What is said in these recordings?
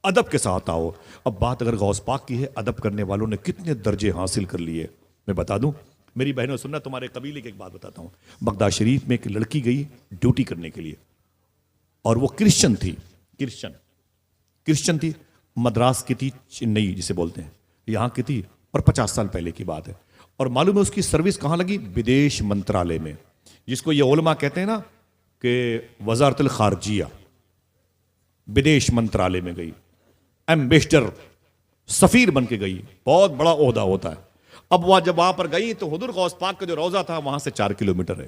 ادب کے ساتھ آؤ. اب بات اگر غوث پاک کی ہے، ادب کرنے والوں نے کتنے درجے حاصل کر لیے میں بتا دوں. میری بہنوں سننا، تمہارے قبیلے کی ایک بات بتاتا ہوں. بغداد شریف میں ایک لڑکی گئی ڈیوٹی کرنے کے لیے، اور وہ کرسچن تھی. کرسچن تھی، مدراس کی تھی، چنئی جسے بولتے ہیں، یہاں کی تھی، اور 50 سال پہلے کی بات ہے. اور معلوم ہے اس کی سروس کہاں لگی؟ بدیش منترالے میں، جس کو یہ علماء کہتے ہیں نا کہ وزارت الخارجیہ. بدیش منترالے میں گئی، ایمبیسڈر، سفیر بن کے گئی. بہت بڑا عہدہ ہوتا ہے. اب وہ جب وہاں پر گئی تو حضور غوث پاک کا جو روضہ تھا وہاں سے 4 کلومیٹر ہے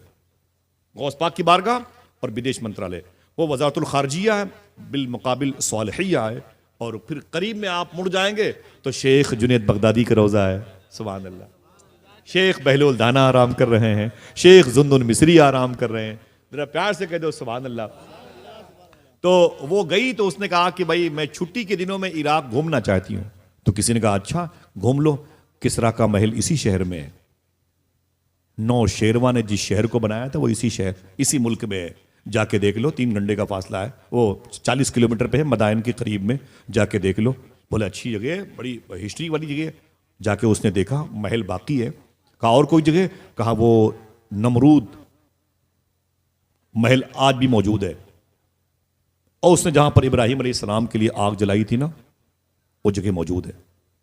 غوث پاک کی بارگاہ اور بدیش منترالے. وہ وزارت الخارجیہ ہے، بالمقابل صالحیہ ہے. اور پھر قریب میں آپ مڑ جائیں گے تو شیخ جنید بغدادی کا روضہ ہے. سبحان اللہ. شیخ بہلول دانا آرام کر رہے ہیں، شیخ زندن مصری آرام کر رہے ہیں. ذرا پیار سے کہہ دو سبحان اللہ. تو وہ گئی تو اس نے کہا کہ بھائی میں چھٹی کے دنوں میں عراق گھومنا چاہتی ہوں. تو کسی نے کہا اچھا گھوم لو، کسرا کا محل اسی شہر میں ہے. نو شیرواں نے جس شہر کو بنایا تھا وہ اسی شہر، اسی ملک میں ہے. جا کے دیکھ لو، 3 گھنٹے کا فاصلہ ہے، وہ 40 کلومیٹر پہ ہے، مدائن کے قریب میں. جا کے دیکھ لو. بولے اچھی جگہ ہے، بڑی ہسٹری والی جگہ ہے. جا کے اس نے دیکھا محل باقی ہے. کہا اور کوئی جگہ؟ کہا وہ نمرود محل آج بھی موجود ہے. اور اس نے جہاں پر ابراہیم علیہ السلام کے لیے آگ جلائی تھی نا وہ جگہ موجود ہے.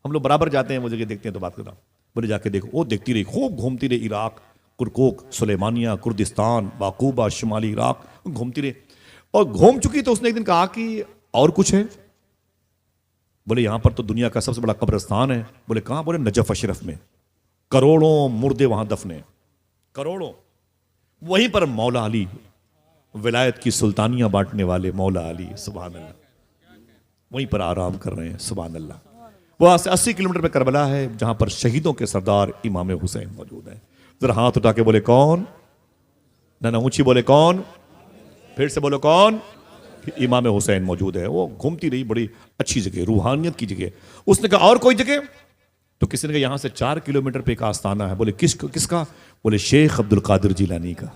ہم لوگ برابر جاتے ہیں وہ جگہ دیکھتے ہیں تو بات کرتا ہوں. بولے جا کے دیکھو. وہ دیکھتی رہی، خوب گھومتی رہی. عراق، کرکوک، سلیمانیہ، کردستان، باقوبہ، شمالی عراق گھومتی رہی. اور گھوم چکی تو اس نے ایک دن کہا کہ اور کچھ ہے؟ بولے یہاں پر تو دنیا کا سب سے بڑا قبرستان ہے. بولے کہاں؟ بولے نجف اشرف میں. کروڑوں مردے وہاں دفن ہیں، کروڑوں. وہیں پر مولا علی، ولایت کی سلطانیاں بانٹنے والے مولا علی، سبحان اللہ، وہیں پر آرام کر رہے ہیں. سبحان اللہ. وہاں سے 80 کلومیٹر پہ کربلا ہے جہاں پر شہیدوں کے سردار امام حسین موجود ہیں. ذرا ہاتھ اٹھا کے بولے کون؟ نہ اونچی بولے کون؟ پھر سے بولو کون؟ امام حسین موجود ہے. وہ گھومتی رہی، بڑی اچھی جگہ، روحانیت کی جگہ. اس نے کہا اور کوئی جگہ؟ تو کسی نے کہا یہاں سے 4 کلومیٹر پہ ایک آستانہ ہے. بولے کس کا؟ بولے شیخ عبد القادر جیلانی کا.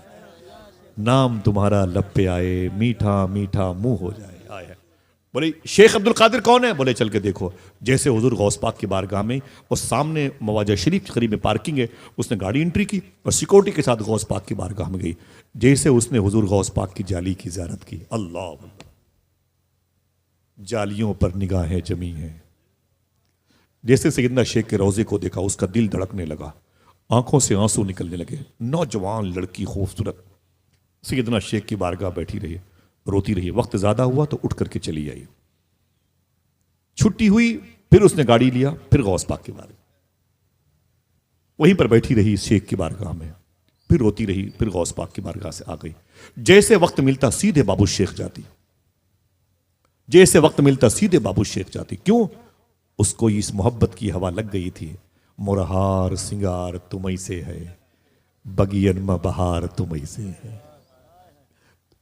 نام تمہارا لب پہ آئے، میٹھا میٹھا منہ ہو جائے. آئے. بولے شیخ عبد القادر کون ہے؟ بولے چل کے دیکھو. جیسے حضور غوث پاک کی بارگاہ میں اور سامنے مواجہ شریف کے قریب میں پارکنگ ہے، اس نے گاڑی انٹری کی اور سیکورٹی کے ساتھ غوث پاک کی بارگاہ میں گئی. جیسے اس نے حضور غوث پاک کی جالی کی زیارت کی، اللہ جالیوں پر نگاہیں جمی ہیں. جیسے سیدنا شیخ کے روضے کو دیکھا اس کا دل دھڑکنے لگا، آنکھوں سے آنسو نکلنے لگے. نوجوان لڑکی خوبصورت سیدنا شیخ کی بارگاہ بیٹھی رہی، روتی رہی. وقت زیادہ ہوا تو اٹھ کر کے چلی آئی. چھٹی ہوئی پھر اس نے گاڑی لیا، پھر غوث پاک کی بارگاہ وہیں پر بیٹھی رہی شیخ کی بارگاہ میں. پھر روتی رہی، پھر غوث پاک کی بارگاہ سے آ گئی. جیسے وقت ملتا سیدھے بابو شیخ جاتی، جیسے وقت ملتا سیدھے بابو شیخ جاتی. کیوں؟ اس کو اس محبت کی ہوا لگ گئی تھی. مرہار سنگار تمہیں سے ہے، بگین میں بہار تمہیں سے ہے.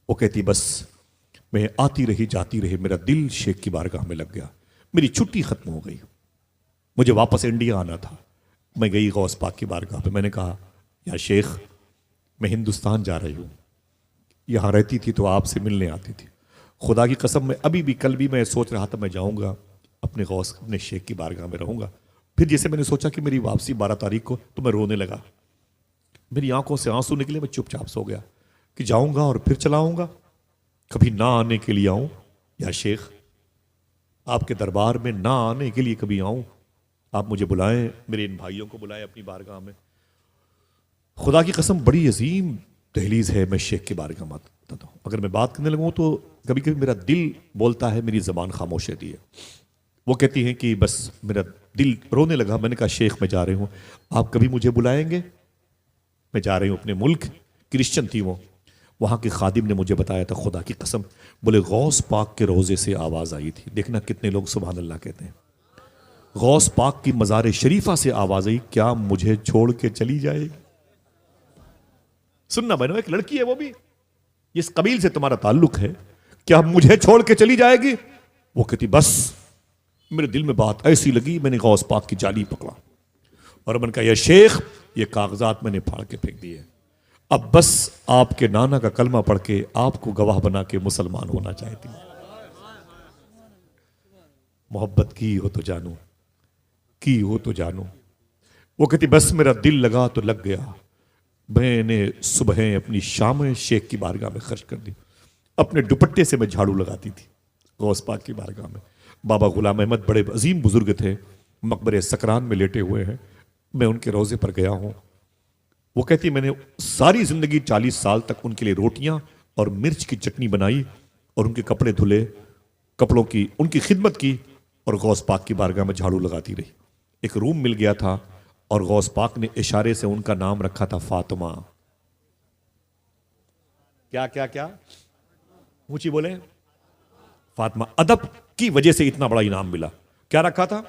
وہ کہتی بس میں آتی رہی جاتی رہی، میرا دل شیخ کی بارگاہ میں لگ گیا. میری چھٹی ختم ہو گئی، مجھے واپس انڈیا آنا تھا. میں گئی غوث پاک کی بارگاہ پہ. میں نے کہا یا شیخ میں ہندوستان جا رہی ہوں، یہاں رہتی تھی تو آپ سے ملنے آتی تھی. خدا کی قسم میں ابھی بھی کل بھی میں سوچ رہا تھا میں جاؤں گا اپنے غوث اپنے شیخ کی بارگاہ میں رہوں گا. پھر جیسے میں نے سوچا کہ میری واپسی 12 تاریخ کو، تو میں رونے لگا. میری آنکھوں سے آنسو نکلے. میں چپ چاپ سو گیا کہ جاؤں گا اور پھر چلا آؤں گا، کبھی نہ آنے کے لیے آؤں. یا شیخ آپ کے دربار میں نہ آنے کے لیے کبھی آؤں، آپ مجھے بلائیں، میرے ان بھائیوں کو بلائیں اپنی بارگاہ میں. خدا کی قسم بڑی عظیم دہلیز ہے. میں شیخ کی بارگاہ میں آتا ہوں، اگر میں بات کرنے لگوں تو کبھی کبھی میرا دل بولتا ہے، میری زبان خاموش رہتی ہے. وہ کہتی ہیں کہ بس میرا دل رونے لگا. میں نے کہا شیخ میں جا رہی ہوں، آپ کبھی مجھے بلائیں گے؟ میں جا رہی ہوں اپنے ملک. کرسچن تھی وہ. وہاں کے خادم نے مجھے بتایا تھا، خدا کی قسم. بولے غوث پاک کے روزے سے آواز آئی تھی. دیکھنا کتنے لوگ سبحان اللہ کہتے ہیں. غوث پاک کی مزار شریفہ سے آواز آئی، کیا مجھے چھوڑ کے چلی جائے گی؟ سننا بہنوں، ایک لڑکی ہے وہ بھی اس قبیل سے تمہارا تعلق ہے، کیا مجھے چھوڑ کے چلی جائے گی؟ وہ کہتی بس. میرے دل میں بات ایسی لگی، میں نے غوث پاک کی جالی پکڑا اور میں نے کہا یا شیخ یہ کاغذات میں نے پھاڑ کے پھینک دیے، اب بس آپ کے نانا کا کلمہ پڑھ کے آپ کو گواہ بنا کے مسلمان ہونا چاہتی ہوں. محبت کی ہو تو جانو، کی ہو تو جانو۔ وہ کہتی بس میرا دل لگا تو لگ گیا، میں نے صبحیں اپنی شامیں شیخ کی بارگاہ میں خرچ کر دی، اپنے دوپٹے سے میں جھاڑو لگاتی تھی غوث پاک کی بارگاہ میں۔ بابا غلام احمد بڑے عظیم بزرگ تھے، مقبرے سکران میں لیٹے ہوئے ہیں، میں ان کے روضے پر گیا ہوں۔ وہ کہتی میں نے ساری زندگی 40 سال تک ان کے لیے روٹیاں اور مرچ کی چٹنی بنائی اور ان کے کپڑے دھلے، کپڑوں کی ان کی خدمت کی، اور غوث پاک کی بارگاہ میں جھاڑو لگاتی رہی۔ ایک روم مل گیا تھا اور غوث پاک نے اشارے سے ان کا نام رکھا تھا فاطمہ۔ کیا کیا کیا اونچی بولیں، فاطمہ۔ ادب کی وجہ سے اتنا بڑا انعام ملا۔ کیا رکھا تھا؟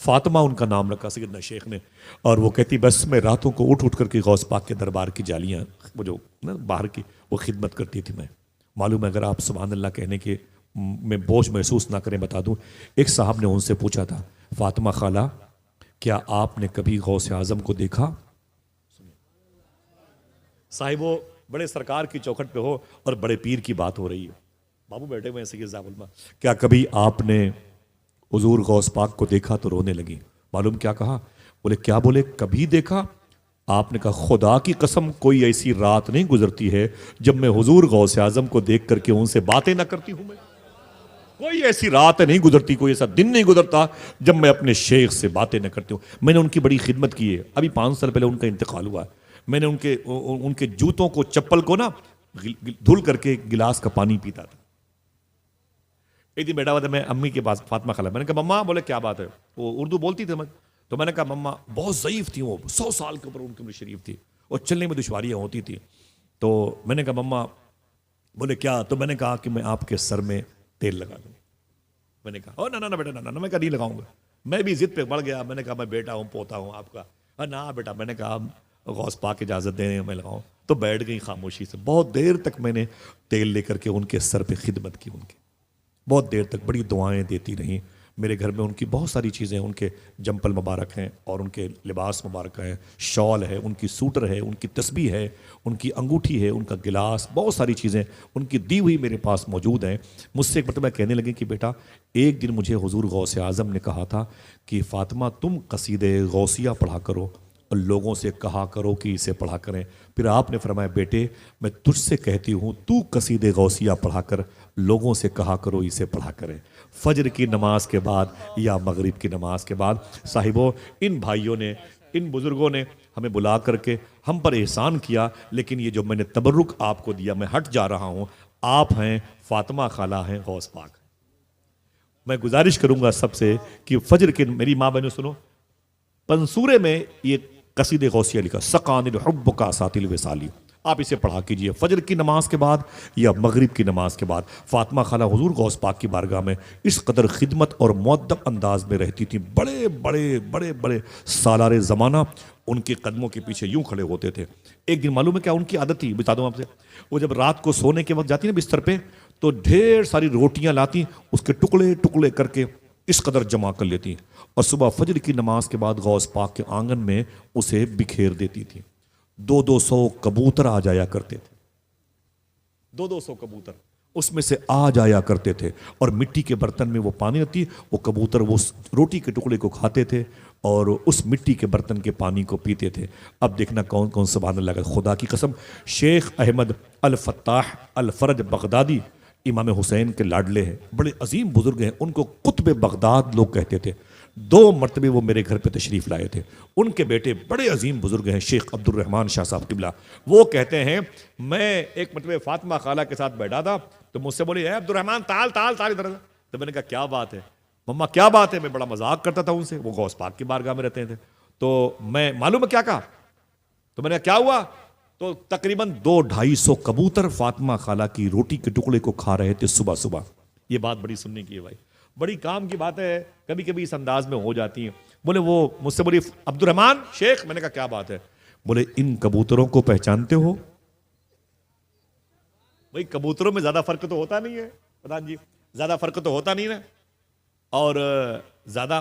فاطمہ ان کا نام رکھا سیدنا شیخ نے۔ اور وہ کہتی بس میں راتوں کو اٹھ کر کے غوث پاک کے دربار کی جالیاں، وہ جو باہر کی، وہ خدمت کرتی تھی میں۔ معلوم ہے اگر آپ سبحان اللہ کہنے کے میں بوجھ محسوس نہ کریں، بتا دوں، ایک صاحب نے ان سے پوچھا تھا فاطمہ خالہ کیا آپ نے کبھی غوث اعظم کو دیکھا؟ صاحب وہ بڑے سرکار کی چوکھٹ پہ ہو اور بڑے پیر کی بات ہو رہی ہے، بابو بیٹھے ہوئے ہیں سید صاحب علماء، کیا کبھی آپ نے حضور غوث پاک کو دیکھا؟ تو رونے لگی۔ معلوم کیا کہا؟ بولے کیا؟ بولے کبھی دیکھا؟ آپ نے کہا خدا کی قسم کوئی ایسی رات نہیں گزرتی ہے جب میں حضور غوث اعظم کو دیکھ کر کے ان سے باتیں نہ کرتی ہوں۔ میں کوئی ایسی رات نہیں گزرتی، کوئی ایسا دن نہیں گزرتا جب میں اپنے شیخ سے باتیں نہ کرتی ہوں۔ میں نے ان کی بڑی خدمت کی ہے، ابھی 5 سال پہلے ان کا انتقال ہوا ہے۔ میں نے ان کے جوتوں کو، چپل کو نا دھل کر کے گلاس کا پانی پیتا تھا۔ ایک دن بیٹھا ہوا تھا میں امی کے پاس، فاطمہ خالہ، میں نے کہا مما، بولے کیا بات ہے؟ وہ اردو بولتی تھی، تو میں نے کہا مما بہت ضعیف تھی، وہ 100 سال کے اوپر ان کی عمر شریف تھی اور چلنے میں دشواریاں ہوتی تھی۔ تو میں نے کہا مما، بولے کیا؟ تو میں نے کہا کہ میں آپ کے سر میں تیل لگا دوں۔ میں نے کہا نہ بیٹا نہ، میں کہا نہیں لگاؤں گا۔ میں بھی ضد پہ بڑھ گیا، میں نے کہا میں بیٹا ہوں، پوتا ہوں آپ کا، نہ بیٹا، میں نے کہا غوث پاک اجازت دیں میں لگاؤں۔ تو بیٹھ گئی خاموشی سے، بہت دیر تک میں نے تیل لے کر کے ان کے سر پہ خدمت کی، ان کی بہت دیر تک بڑی دعائیں دیتی رہیں۔ میرے گھر میں ان کی بہت ساری چیزیں، ان کے جمپل مبارک ہیں اور ان کے لباس مبارک ہیں، شال ہے، ان کی سوٹر ہے، ان کی تسبیح ہے، ان کی انگوٹھی ہے، ان کا گلاس، بہت ساری چیزیں ان کی دی ہوئی میرے پاس موجود ہیں۔ مجھ سے ایک مرتبہ کہنے لگے کہ بیٹا ایک دن مجھے حضور غوث اعظم نے کہا تھا کہ فاطمہ تم قصیدے غوثیہ پڑھا کرو اور لوگوں سے کہا کرو کہ اسے پڑھا کریں۔ پھر آپ نے فرمایا بیٹے میں تجھ سے کہتی ہوں تو قصیدے غوثیہ پڑھا کر لوگوں سے کہا کرو اسے پڑھا کریں، فجر کی نماز کے بعد یا مغرب کی نماز کے بعد۔ صاحبوں، ان بھائیوں نے، ان بزرگوں نے ہمیں بلا کر کے ہم پر احسان کیا، لیکن یہ جو میں نے تبرک آپ کو دیا، میں ہٹ جا رہا ہوں، آپ ہیں فاطمہ خالہ ہیں غوث پاک۔ میں گزارش کروں گا سب سے کہ فجر کے، میری ماں بہنوں سنو، پنسورے میں یہ قصید غوثیہ لکھا، سقان الحب کا ساتل وصالی، آپ اسے پڑھا کیجئے فجر کی نماز کے بعد یا مغرب کی نماز کے بعد۔ فاطمہ خالہ حضور غوث پاک کی بارگاہ میں اس قدر خدمت اور مؤدب انداز میں رہتی تھی، بڑے بڑے بڑے بڑے سالار زمانہ ان کے قدموں کے پیچھے یوں کھڑے ہوتے تھے۔ ایک دن معلوم ہے کیا ان کی عادت تھی، بتا دوں آپ سے، وہ جب رات کو سونے کے وقت جاتی نا بستر پہ تو ڈھیر ساری روٹیاں لاتی، اس کے ٹکڑے ٹکڑے کر کے اس قدر جمع کر لیتی اور صبح فجر کی نماز کے بعد غوث پاک کے آنگن میں اسے بکھیر دیتی تھی۔ 200 کبوتر آ جایا کرتے تھے، 200 کبوتر اس میں سے آ جایا کرتے تھے، اور مٹی کے برتن میں وہ پانی رہتی، وہ کبوتر وہ روٹی کے ٹکڑے کو کھاتے تھے اور اس مٹی کے برتن کے پانی کو پیتے تھے۔ اب دیکھنا کون کون سبحان اللہ کا، خدا کی قسم شیخ احمد الفتاح الفرج بغدادی امام حسین کے لاڈلے ہیں، بڑے عظیم بزرگ ہیں، ان کو قطب بغداد لوگ کہتے تھے۔ 2 مرتبے وہ میرے گھر پہ تشریف لائے تھے۔ ان کے بیٹے بڑے عظیم بزرگ ہیں شیخ عبد الرحمن شاہ صاحب قبلہ، وہ کہتے ہیں میں ایک مرتبہ فاطمہ خالہ کے ساتھ بیٹھا تھا تو مجھ سے بولی اے عبد الرحمن تال تال تال ادھر، تو میں نے کہا کیا بات ہے مما، کیا بات ہے؟ میں بڑا مذاق کرتا تھا ان سے، وہ غوث پاک کی بارگاہ میں رہتے تھے، تو میں معلوم ہے کیا کہا، تو میں نے کہا کیا ہوا؟ تو تقریباً 200-250 کبوتر فاطمہ خالہ کی روٹی کے ٹکڑے کو کھا رہے تھے صبح صبح۔ یہ بات بڑی سننے کی ہے بھائی، بڑی کام کی بات ہے، کبھی کبھی اس انداز میں ہو جاتی ہیں۔ بولے وہ مجھ سے بولی عبد الرحمن شیخ، میں نے کہا کیا بات ہے؟ بولے ان کبوتروں کو پہچانتے ہو؟ بھائی کبوتروں میں زیادہ فرق تو ہوتا نہیں ہے پردھان جی، زیادہ فرق تو ہوتا نہیں نا، اور زیادہ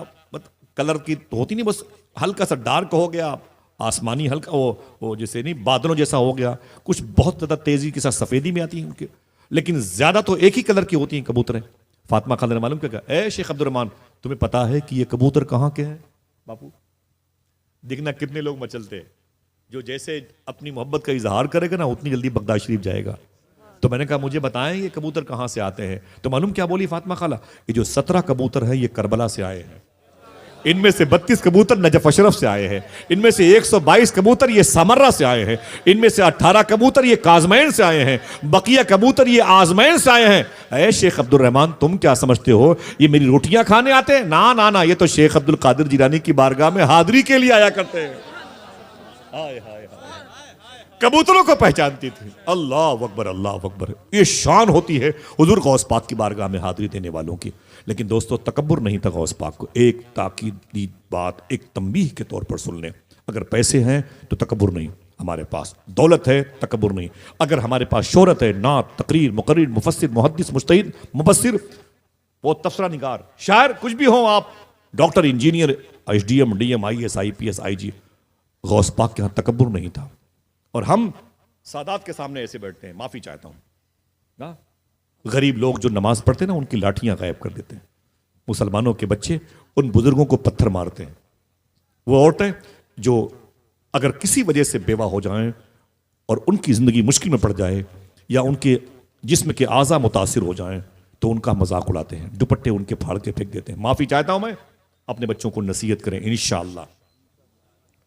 کلر کی تو ہوتی نہیں، بس ہلکا سا ڈارک ہو گیا، آسمانی ہلکا، وہ جیسے نہیں بادلوں جیسا ہو گیا، کچھ بہت زیادہ تیزی کے ساتھ سفیدی میں آتی ہیں ان کے، لیکن زیادہ تو ایک ہی کلر کی ہوتی ہیں کبوتریں۔ فاطمہ خالہ نے معلوم کیا کہا؟ اے شیخ عبد الرحمان تمہیں پتا ہے کہ یہ کبوتر کہاں کے ہیں؟ باپو دیکھنا کتنے لوگ مچلتے ہیں، جو جیسے اپنی محبت کا اظہار کرے گا نا اتنی جلدی بغداد شریف جائے گا. تو میں نے کہا مجھے بتائیں یہ کبوتر کہاں سے آتے ہیں؟ تو معلوم کیا بولی فاطمہ خالہ؟ یہ جو 17 کبوتر ہیں یہ کربلا سے آئے ہیں، ان میں سے 32 کبوتر نجف اشرف سے آئے ہیں، ان میں سے 122 کبوتر یہ سمرہ سے آئے ہیں، ان میں سے 18 کبوتر یہ کاظمین سے آئے ہیں، بقیہ کبوتر یہ آزمین سے آئے ہیں. اے شیخ عبد الرحمان تم کیا سمجھتے ہو یہ میری روٹیاں کھانے آتے ہیں؟ نا نا نا، یہ تو شیخ عبد القادر جیلانی کی بارگاہ میں حاضری کے لیے آیا کرتے ہیں. ہائے ہائے کبوتروں کو پہچانتی تھی. اللہ اکبر اللہ اکبر. یہ شان ہوتی ہے حضور غوث پاک کی بارگاہ میں حاضری دینے والوں کی. لیکن دوستو تکبر نہیں تھا غوث پاک کو. ایک تاکیدی بات ایک تنبیہ کے طور پر سن لیں، اگر پیسے ہیں تو تکبر نہیں، ہمارے پاس دولت ہے تکبر نہیں، اگر ہمارے پاس شہرت ہے، نعت تقریر مقرر مفسر محدث مجتہد مبصر وہ تفسیرہ نگار شاعر کچھ بھی ہوں، آپ doctor engineer H D M D M I S I P S I G, Ghaus Pak کے ہاں تکبر نہیں تھا. اور ہم سادات کے سامنے ایسے بیٹھتے ہیں. معافی چاہتا ہوں نا، غریب لوگ جو نماز پڑھتے ہیں نا ان کی لاٹھیاں غائب کر دیتے ہیں. مسلمانوں کے بچے ان بزرگوں کو پتھر مارتے ہیں. وہ عورتیں جو اگر کسی وجہ سے بیوہ ہو جائیں اور ان کی زندگی مشکل میں پڑ جائے یا ان کے جسم کے اعضاء متاثر ہو جائیں تو ان کا مذاق اڑاتے ہیں، دوپٹے ان کے پھاڑ کے پھینک دیتے ہیں. معافی چاہتا ہوں میں، اپنے بچوں کو نصیحت کریں انشاءاللہ.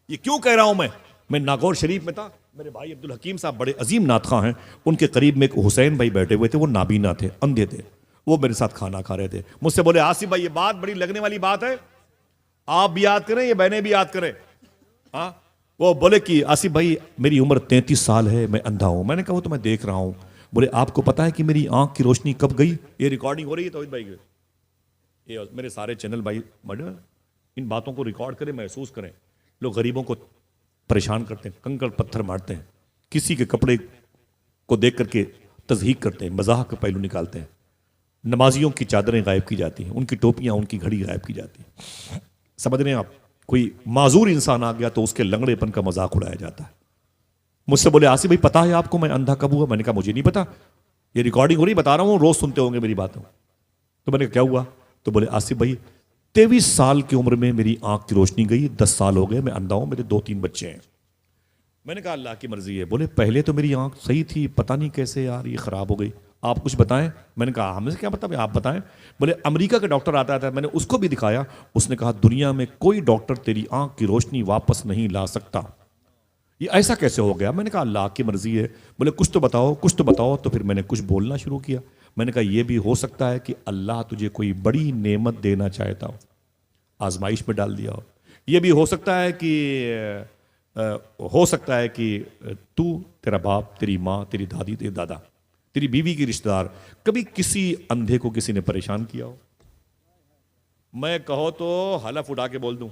یہ کیوں کہہ رہا ہوں میں ناگور شریف میں تھا، میرے بھائی عبد الحکیم صاحب بڑے عظیم نعت خواں ہیں، ان کے قریب میں ایک حسین بھائی بیٹھے ہوئے تھے، وہ نابینا تھے، اندھے تھے. وہ میرے ساتھ کھانا کھا رہے تھے. مجھ سے بولے آصف بھائی یہ بات بڑی لگنے والی بات ہے، آپ بھی یاد کریں یہ بہنیں بھی یاد کریں. ہاں وہ بولے کہ آصف بھائی میری عمر 33 سال ہے، میں اندھا ہوں. میں نے کہا وہ تو میں دیکھ رہا ہوں. بولے آپ کو پتا ہے کہ میری آنکھ کی روشنی کب گئی؟ یہ ریکارڈنگ ہو رہی ہے توحید بھائی کی، یہ میرے سارے چینل بھائی ان باتوں کو ریکارڈ کریں، محسوس کریں. لوگ غریبوں کو پریشان کرتے ہیں، کنکر پتھر مارتے ہیں، کسی کے کپڑے کو دیکھ کر کے تضحیق کرتے ہیں، مزاح کا پہلو نکالتے ہیں. نمازیوں کی چادریں غائب کی جاتی ہیں، ان کی ٹوپیاں ان کی گھڑی غائب کی جاتی ہیں. سمجھ رہے ہیں آپ؟ کوئی معذور انسان آ گیا تو اس کے لنگڑے پن کا مذاق اڑایا جاتا ہے. مجھ سے بولے آصف بھائی پتا ہے آپ کو میں اندھا کب ہوا؟ میں نے کہا مجھے نہیں پتا، یہ ریکارڈنگ ہو رہی بتا رہا ہوں، روز سنتے ہوں گے میری باتوں. تو میں نے کہا کیا ہوا؟ تو بولے آصف بھائی 23 سال کی عمر میں میری آنکھ کی روشنی گئی، 10 سال ہو گئے میں اندھا ہوں، میرے 2-3 بچے ہیں. میں نے کہا اللہ کی مرضی ہے. بولے پہلے تو میری آنکھ صحیح تھی، پتہ نہیں کیسے یار یہ خراب ہو گئی، آپ کچھ بتائیں. میں نے کہا ہمیں سے کیا پتا، آپ بتائیں. بولے امریکہ کا ڈاکٹر آتا تھا، میں نے اس کو بھی دکھایا، اس نے کہا دنیا میں کوئی ڈاکٹر تیری آنکھ کی روشنی واپس نہیں لا سکتا. یہ ایسا کیسے ہو گیا؟ میں نے کہا اللہ کی مرضی ہے. بولے کچھ تو بتاؤ کچھ تو بتاؤ. تو پھر میں نے کچھ بولنا شروع کیا. میں نے کہا یہ بھی ہو سکتا ہے کہ اللہ تجھے کوئی بڑی نعمت دینا چاہتا ہو، آزمائش میں ڈال دیا ہو. یہ بھی ہو سکتا ہے کہ تو تیرا باپ تیری ماں تیری دادی تیری دادا تیری بیوی کی رشتہ دار کبھی کسی اندھے کو کسی نے پریشان کیا ہو. میں کہو تو حلف اٹھا کے بول دوں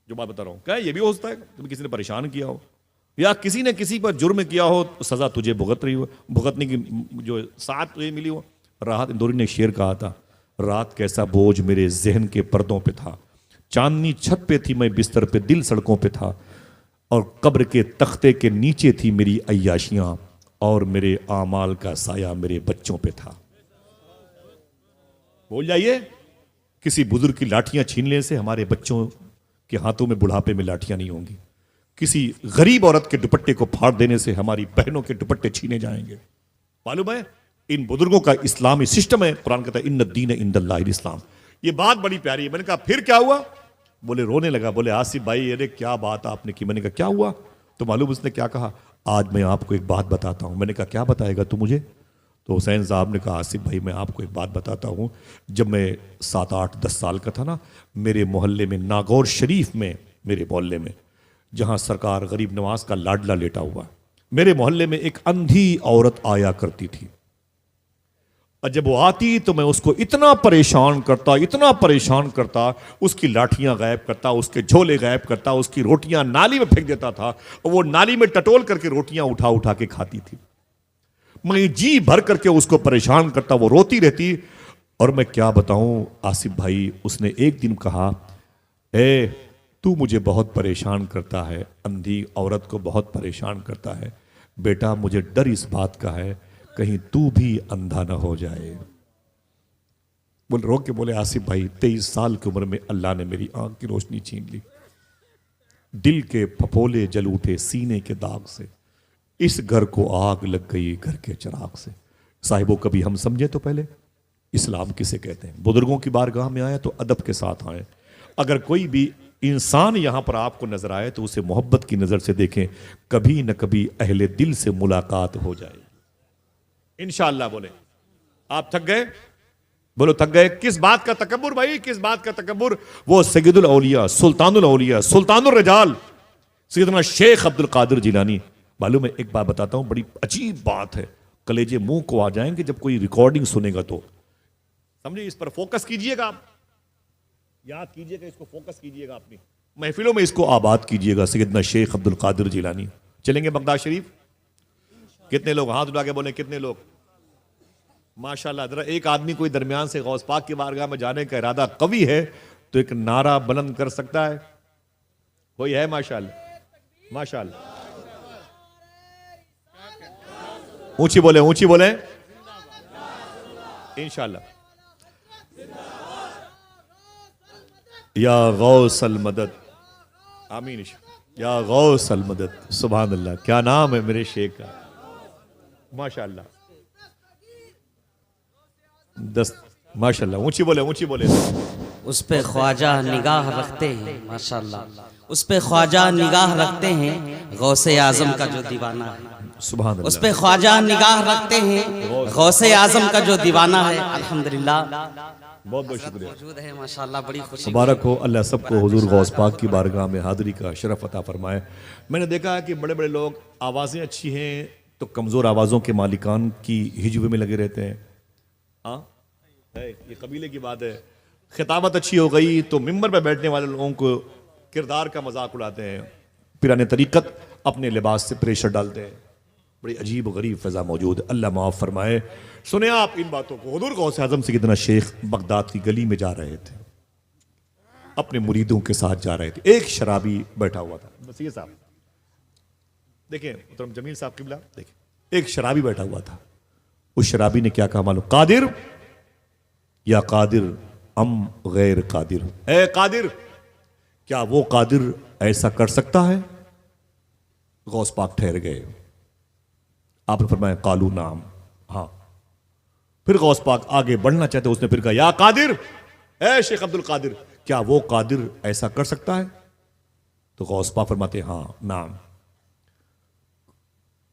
جو بات بتا رہا ہوں، کہ یہ بھی ہو سکتا ہے کبھی کسی نے پریشان کیا ہو یا کسی نے کسی پر جرم کیا ہو، سزا تجھے بھگتنے کی جو ساتھ تجھے ملی ہو. راحت اندوری نے شعر کہا تھا، رات کیسا بوجھ میرے ذہن کے پردوں پہ تھا، چاندنی چھت پہ تھی میں بستر پہ دل سڑکوں پہ تھا، اور قبر کے تختے کے نیچے تھی میری عیاشیاں، اور میرے اعمال کا سایہ میرے بچوں پہ تھا. بول جائیے کسی بزرگ کی لاٹھیاں چھین لینے سے ہمارے بچوں کے ہاتھوں میں بڑھاپے میں لاٹھیاں نہیں ہوں گی. کسی غریب عورت کے دوپٹے کو پھاڑ دینے سے ہماری بہنوں کے دوپٹے چھینے جائیں گے. معلوم ہے ان بزرگوں کا اسلامی سسٹم ہے. قرآن کہتا ہے ان الدین عند اللہ الاسلام. یہ بات بڑی پیاری ہے. میں نے کہا پھر کیا ہوا؟ بولے رونے لگا. بولے آصف بھائی ارے کیا بات آپ نے کی؟ میں نے کہا کیا ہوا؟ تو معلوم اس نے کیا کہا؟ آج میں آپ کو ایک بات بتاتا ہوں. میں نے کہا کیا بتائے گا تو مجھے؟ تو حسین صاحب نے کہا آصف بھائی میں آپ کو ایک بات بتاتا ہوں. جب میں 7, 8, 10 سال کا تھا نا، میرے محلے میں ناگور شریف میں، میرے محلے میں جہاں سرکار غریب نواز کا لاڈلا لیٹا ہوا، میرے محلے میں ایک اندھی عورت آیا کرتی تھی. اور جب وہ آتی تو میں اس کو اتنا پریشان کرتا، اس کی لاٹھیاں غائب کرتا، اس کے جھولے غائب کرتا، اس کی روٹیاں نالی میں پھینک دیتا تھا، اور وہ نالی میں ٹٹول کر کے روٹیاں اٹھا کے کھاتی تھی. میں جی بھر کر کے اس کو پریشان کرتا، وہ روتی رہتی. اور میں کیا بتاؤں آصف بھائی، اس نے ایک دن کہا اے تو مجھے بہت پریشان کرتا ہے، اندھی عورت کو بہت پریشان کرتا ہے بیٹا، مجھے ڈر اس بات کا ہے کہیں تو بھی اندھا نہ ہو جائے. بول رو کے بولے آصف بھائی 23 سال کی عمر میں اللہ نے میری آنکھ کی روشنی چھین لی، دل کے پھپھولے جل اٹھے سینے کے داغ سے، اس گھر کو آگ لگ گئی گھر کے چراغ سے۔ صاحبوں کبھی ہم سمجھے تو پہلے اسلام کسے کہتے ہیں؟ بزرگوں کی بارگاہ میں آئے تو ادب کے ساتھ آئیں۔ اگر کوئی بھی انسان یہاں پر آپ کو نظر آئے تو اسے محبت کی نظر سے دیکھیں، کبھی نہ کبھی اہل دل سے ملاقات ہو جائے گی انشاءاللہ۔ بولے آپ تھک گئے؟ بولو تھک گئے؟ کس بات کا تکبر بھائی، کس بات کا تکبر؟ وہ سید الاولیاء، سلطان الاولیاء، سلطان الرجال سیدنا شیخ عبد القادر جیلانی۔ معلوم ہے ایک بات بتاتا ہوں، بڑی عجیب بات ہے، کلیجے منہ کو آ جائیں گے جب کوئی ریکارڈنگ سنے گا تو سمجھے، اس پر فوکس کیجئے گا، آپ یاد کیجئے گا، اس کو فوکس کیجئے گا، اپنی محفلوں میں اس کو آباد کیجئے گا۔ سیدنا شیخ عبد القادر جیلانی چلیں گے بغداد شریف؟ کتنے لوگ ہاتھ اٹھا کے بولیں کتنے لوگ؟ ماشاءاللہ۔ ذرا ایک آدمی کوئی درمیان سے غوث پاک کی بارگاہ میں جانے کا ارادہ قوی ہے تو ایک نعرہ بلند کر سکتا ہے؟ کوئی ہے؟ ماشاءاللہ ماشاءاللہ، اونچی بولیں، اونچی بولیں انشاءاللہ۔ یا غوث المدد، آمین یا غوث المدد۔ سبحان اللہ، کیا نام ہے میرے شیخ کا، ماشاءاللہ ماشاءاللہ، اونچی بولے، اونچی بولے۔ اس پہ خواجہ نگاہ رکھتے ہیں، ماشاءاللہ اس پہ خواجہ نگاہ رکھتے ہیں، غوث اعظم کا جو دیوانہ ہے۔ سبحان اللہ، اس پہ خواجہ نگاہ رکھتے ہیں، غوث اعظم کا جو دیوانہ ہے۔ الحمدللہ بہت بہت شکریہ، موجود ہے، ماشاءاللہ بڑی خوشی۔ مبارک ہو، اللہ سب کو حضور غوث پاک کی بارگاہ میں حاضری کا شرف عطا فرمائے۔ میں نے دیکھا ہے کہ بڑے بڑے لوگ آوازیں اچھی ہیں تو کمزور آوازوں کے مالکان کی ہجوے میں لگے رہتے ہیں۔ ہاں یہ قبیلے کی بات ہے۔ خطابت اچھی ہو گئی تو ممبر پہ بیٹھنے والے لوگوں کو کردار کا مذاق اڑاتے ہیں، پیران طریقت اپنے لباس سے پریشر ڈالتے ہیں۔ بڑی عجیب و غریب فضا موجود ہے، اللہ معاف فرمائے۔ سنیں آپ ان باتوں کو، حضور غوث اعظم سیدنا شیخ بغداد کی گلی میں جا رہے تھے، اپنے مریدوں کے ساتھ جا رہے تھے، ایک شرابی بیٹھا ہوا تھا۔ بس یہ صاحب دیکھیں، محترم جمیل صاحب قبلہ دیکھیں، ایک شرابی بیٹھا ہوا تھا۔ اس شرابی نے کیا کہا معلوم؟ قادر یا قادر ام غیر قادر، اے قادر کیا وہ قادر ایسا کر سکتا ہے؟ غوث پاک ٹھہر گئے، آپ نے فرمایا قالو نعم، ہاں۔ پھر غوث پاک آگے بڑھنا چاہتے، اس نے پھر کہا یا قادر، اے شیخ عبد القادر کیا وہ قادر ایسا کر سکتا ہے؟ تو غوث پاک فرماتے ہاں نعم۔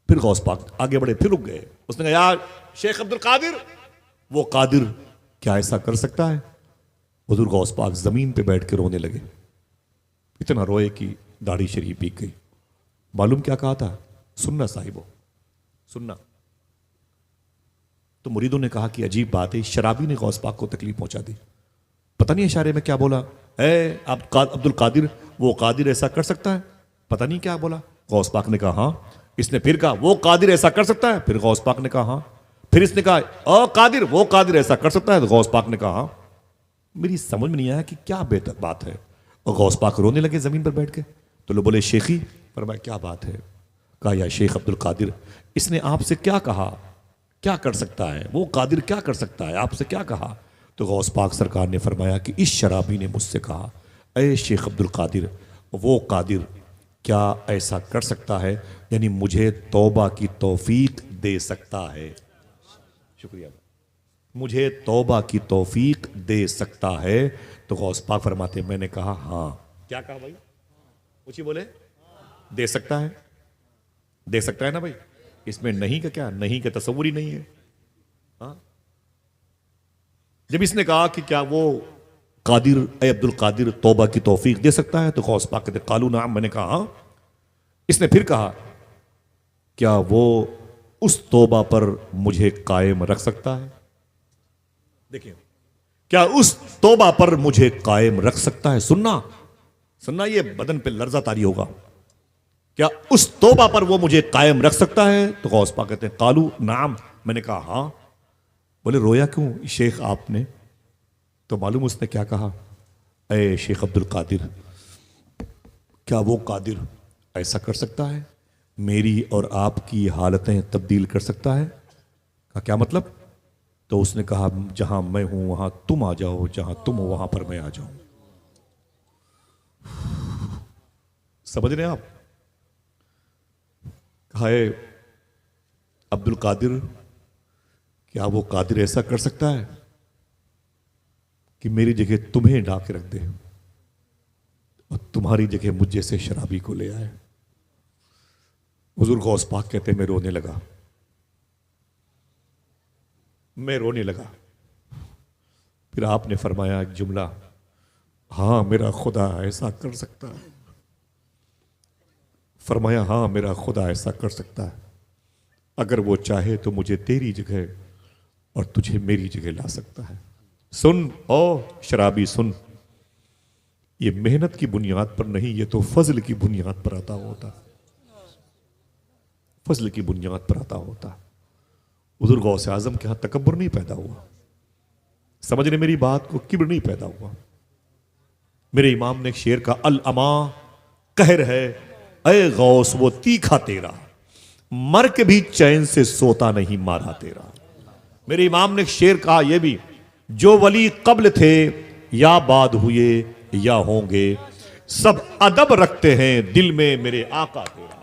پھر غوث پاک آگے بڑھے، پھر رک گئے، اس نے کہا یا شیخ عبد القادر وہ قادر کیا ایسا کر سکتا ہے؟ حضور غوث پاک زمین پہ بیٹھ کے رونے لگے، اتنا روئے کہ داڑھی شریف پیک گئی۔ معلوم کیا کہا تھا؟ سننا صاحبو، سننا۔ تو مریدوں نے کہا کہ عجیب بات ہے، شرابی نے غوث پاک کو تکلیف پہنچا دی، پتہ نہیں اشارے میں کیا بولا، اے عبد القادر وہ قادر ایسا کر سکتا ہے؟ پتہ نہیں کیا بولا۔ غوث پاک نے کہا ہاں۔ اس نے پھر کہا وہ قادر ایسا کر سکتا ہے؟ پھر غوث پاک نے کہا ہاں۔ پھر اس نے کہا او قادر وہ قادر ایسا کر سکتا ہے؟ تو غوث پاک نے کہا ہاں۔ میری سمجھ میں نہیں آیا کہ کیا بہتر بات ہے، اور غوث پاک رونے لگے زمین پر بیٹھ کے۔ تو لوگ بولے شیخی، فرمایا کیا بات ہے؟ کہا یا شیخ عبد القادر اس نے آپ سے کیا کہا، کیا کر سکتا ہے وہ قادر، کیا کر سکتا ہے، آپ سے کیا کہا؟ تو غوث پاک سرکار نے فرمایا کہ اس شرابی نے مجھ سے کہا اے شیخ عبد القادر وہ قادر کیا ایسا کر سکتا ہے، یعنی مجھے توبہ کی توفیق دے سکتا ہے۔ شکریہ، مجھے توبہ کی توفیق دے سکتا ہے۔ تو غوث پاک فرماتے میں نے کہا ہاں۔ کیا کہا بھائی؟ اونچی بولے، دے سکتا ہے، دے سکتا ہے نا بھائی، اس میں نہیں کا کیا، نہیں کا تصور ہی نہیں ہے۔ ہاں جب اس نے کہا کہ کیا وہ قادر اے عبد القادر توبہ کی توفیق دے سکتا ہے، تو غوث پاک کہتے قالو نعم، میں نے کہا ہاں۔ اس نے پھر کہا کیا وہ اس توبہ پر مجھے قائم رکھ سکتا ہے؟ دیکھیں، کیا اس توبہ پر مجھے قائم رکھ سکتا ہے؟ سننا سننا، یہ بدن پہ لرزہ طاری ہوگا۔ کیا اس توبہ پر وہ مجھے قائم رکھ سکتا ہے؟ تو غوث پاک کہتے ہیں قالو نعم، میں نے کہا ہاں۔ بولے رویا کیوں شیخ آپ نے؟ تو معلوم اس نے کیا کہا، اے شیخ عبد القادر کیا وہ قادر ایسا کر سکتا ہے، میری اور آپ کی حالتیں تبدیل کر سکتا ہے؟ کہا کیا مطلب؟ تو اس نے کہا جہاں میں ہوں وہاں تم آ جاؤ، جہاں تم ہو وہاں پر میں آ جاؤں۔ سمجھ رہے ہیں آپ؟ کہا ہے عبد القادر، کیا وہ قادر ایسا کر سکتا ہے کہ میری جگہ تمہیں ڈھا کے رکھ دے اور تمہاری جگہ مجھ جیسے شرابی کو لے آئے؟ حضور غوث پاک کہتے میں رونے لگا، میں رونے لگا۔ پھر آپ نے فرمایا ایک جملہ، ہاں میرا خدا ایسا کر سکتا ہے۔ فرمایا ہاں میرا خدا ایسا کر سکتا ہے، اگر وہ چاہے تو مجھے تیری جگہ اور تجھے میری جگہ لا سکتا ہے۔ سن او شرابی سن، یہ محنت کی بنیاد پر نہیں، یہ تو فضل کی بنیاد پر عطا ہوتا، فضل کی بنیاد پر عطا ہوتا۔ حضور غوث اعظم کے ہاں تکبر نہیں پیدا ہوا، سمجھ رہے میری بات کو، کبر نہیں پیدا ہوا۔ میرے امام نے ایک شعر کا الاما قہر ہے اے غوث وہ تیکھا تیرا، مر کے بھی چین سے سوتا نہیں مارا تیرا۔ میرے امام نے ایک شعر کہا یہ بھی، جو ولی قبل تھے یا بعد ہوئے یا ہوں گے، سب ادب رکھتے ہیں دل میں میرے آقا تیرا۔